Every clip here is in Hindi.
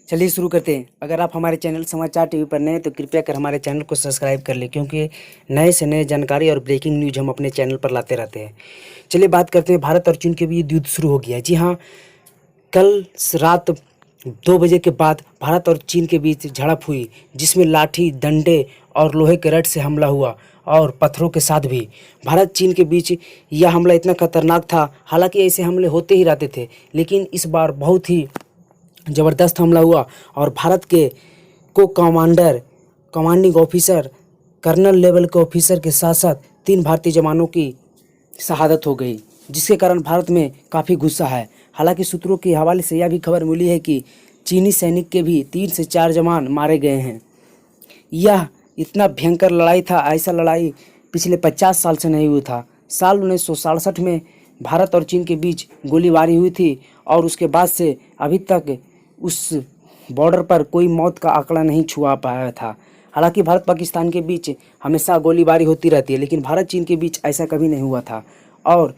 चलिए शुरू करते हैं। अगर आप हमारे चैनल समाचार टीवी पर नए हैं तो कृपया कर हमारे चैनल को सब्सक्राइब कर लें, क्योंकि नए से नए जानकारी और ब्रेकिंग न्यूज हम अपने चैनल पर लाते रहते हैं। चलिए बात करते हैं। भारत और चीन के बीच युद्ध शुरू हो गया है। जी हाँ, कल रात 2 बजे के बाद भारत और चीन के बीच झड़प हुई, जिसमें लाठी, डंडे और लोहे के रड से हमला हुआ और पत्थरों के साथ भी। भारत चीन के बीच यह हमला इतना खतरनाक था। हालांकि ऐसे हमले होते ही रहते थे, लेकिन इस बार बहुत ही ज़बरदस्त हमला हुआ और भारत के कमांडिंग ऑफिसर, कर्नल लेवल के ऑफिसर के साथ साथ 3 भारतीय जवानों की शहादत हो गई, जिसके कारण भारत में काफ़ी गुस्सा है। हालांकि सूत्रों के हवाले से यह भी खबर मिली है कि चीनी सैनिक के भी 3 से 4 जवान मारे गए हैं। यह इतना भयंकर लड़ाई था, ऐसा लड़ाई पिछले 50 साल से नहीं हुआ था। साल 1967 में भारत और चीन के बीच गोलीबारी हुई थी और उसके बाद से अभी तक उस बॉर्डर पर कोई मौत का आंकड़ा नहीं छुआ पाया था। हालांकि भारत पाकिस्तान के बीच हमेशा गोलीबारी होती रहती है, लेकिन भारत चीन के बीच ऐसा कभी नहीं हुआ था। और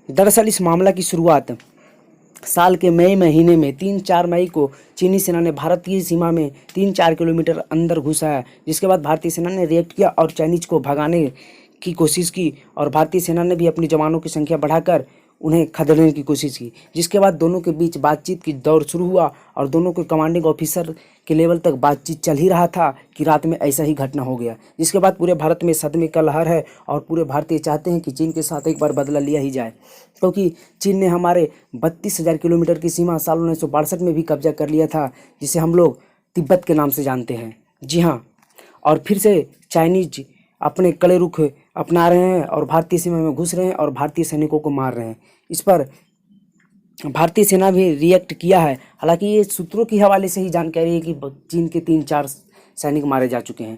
दरअसल इस मामला की शुरुआत साल के मई महीने में 3-4 मई को चीनी सेना ने भारतीय सीमा में 3-4 किलोमीटर अंदर घुसा, जिसके बाद भारतीय सेना ने रिएक्ट किया और चाइनीज को भगाने की कोशिश की और भारतीय सेना ने भी अपनी जवानों की संख्या बढ़ाकर उन्हें खदेड़ने की कोशिश की। जिसके बाद दोनों के बीच बातचीत की दौर शुरू हुआ और दोनों के कमांडिंग ऑफिसर के लेवल तक बातचीत चल ही रहा था कि रात में ऐसा ही घटना हो गया। जिसके बाद पूरे भारत में सदमे का लहर है और पूरे भारतीय चाहते हैं कि चीन के साथ एक बार बदला लिया ही जाए, क्योंकि चीन ने हमारे 32,000 किलोमीटर की सीमा साल 1962 में भी कब्जा कर लिया था, जिसे हम लोग तिब्बत के नाम से जानते हैं। जी हाँ, और फिर से चाइनीज अपने कड़े रुख अपना रहे हैं और भारतीय सीमा में घुस रहे हैं और भारतीय सैनिकों को मार रहे हैं। इस पर भारतीय सेना भी रिएक्ट किया है। हालांकि ये सूत्रों के हवाले से ही जानकारी है कि चीन के 3-4 सैनिक मारे जा चुके हैं।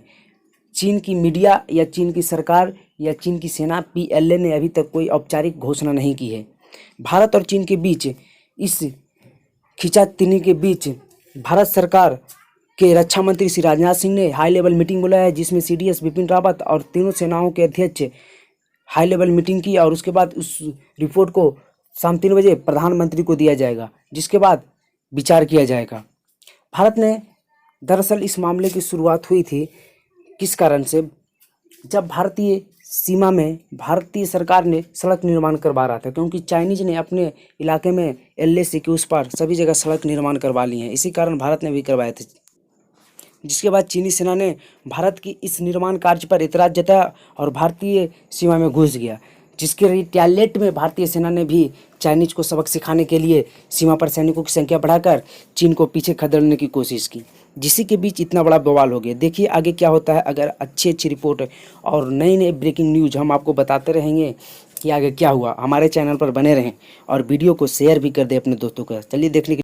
चीन की मीडिया या चीन की सरकार या चीन की सेना PLA ने अभी तक कोई औपचारिक घोषणा नहीं की है। भारत और चीन के बीच इस खींचातानी के बीच भारत सरकार के रक्षा मंत्री श्री राजनाथ सिंह ने हाई लेवल मीटिंग बुलाया है, जिसमें CDS बिपिन रावत और तीनों सेनाओं के अध्यक्ष हाई लेवल मीटिंग की और उसके बाद उस रिपोर्ट को शाम 3 बजे प्रधानमंत्री को दिया जाएगा, जिसके बाद विचार किया जाएगा। भारत ने दरअसल इस मामले की शुरुआत हुई थी किस कारण से, जब भारतीय सीमा में भारतीय सरकार ने सड़क निर्माण करवा रहा था, क्योंकि चाइनीज ने अपने इलाके में LAC के उस पार सभी जगह सड़क निर्माण करवा ली है। इसी कारण भारत ने भी करवाए थे। जिसके बाद चीनी सेना ने भारत की इस निर्माण कार्य पर इतराज़ जताया और भारतीय सीमा में घुस गया, जिसके रिटेलिएट में भारतीय सेना ने भी चाइनीज को सबक सिखाने के लिए सीमा पर सैनिकों की संख्या बढ़ाकर चीन को पीछे खदेड़ने की कोशिश की, जिसी के बीच इतना बड़ा बवाल हो गया। देखिए आगे क्या होता है। अगर अच्छी रिपोर्ट और नई ब्रेकिंग न्यूज हम आपको बताते रहेंगे कि आगे क्या हुआ। हमारे चैनल पर बने रहें और वीडियो को शेयर भी कर दें अपने दोस्तों के साथ। चलिए देखने के